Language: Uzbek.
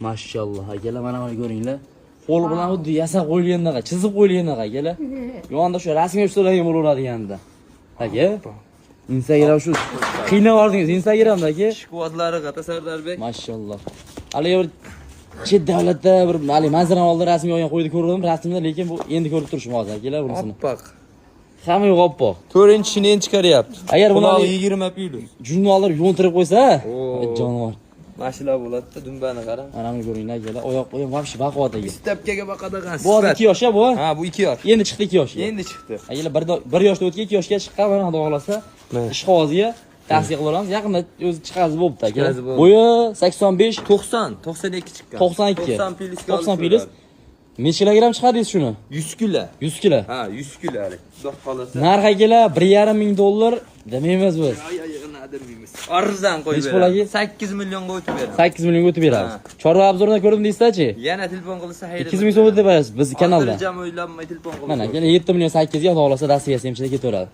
Mashallah, akalar mana ko'ringlar. Qo'l bilan xuddi yasab qo'yilgandaqa, chizib qo'yilgandaqa akalar. Yonda shu rasmga tushiradigan bo'laveradi. Aka. Instagram shu qiynab oldingiz Instagramda aka. Shikovatlari qata Sardarbek. Mashallah. Hali bir chet davlatda bir hali manzara oldi rasmiy olgan qo'ydi ko'rdim rasmda, lekin bu endi ko'rib turishim hozir akalar bunisini. Oppoq. Hamma yo'q oppoq. 4-inchini endi chiqaryapti. Agar buni 20 plyus. jurnallar yo'ntirib qo'ysa, jonivor. Mashina bo'ladi-da, dumbani qarang. Mana buni ko'ringlar akalar, oyoq qo'yim vobshe baquvvat aka. Stepkaga boqadigan. Bu 2 yosh bu. Ha, bu 2 yosh. Endi chiqdi 2 yoshga. Endi chiqdi. Akalar 1 yoshda o'tgan 2 yoshga chiqqan, mana xudo xolasa. Ish qog'oziga tavsiya qilaveramiz. Yaqinda o'zi chiqazi bo'pti aka. Bo'yi 85, 90, 92 chiqqan. 92. 90 plyus. 90 plyus. Necha kilogramm chiqardingiz shuni? 100 kilo. 100 kilo. Ha, 100 kilo hali. Xudo xolasa. Narx akalar $1,500 demaymiz biz. Demimiz. Arzon qo'yib Nech pulaga? 8 millionga o'tib beramiz. 8 millionga o'tib beramiz. Chorva obzorida ko'rdim deysiz-chi? Yana telefon qilsa hayr. 2000 so'm deb berasiz biz kanalda. Jam o'ylanmay telefon qilib. Mana akalar 7 million 8 ga xudo xolasa Rossiya semchida ketaveradi.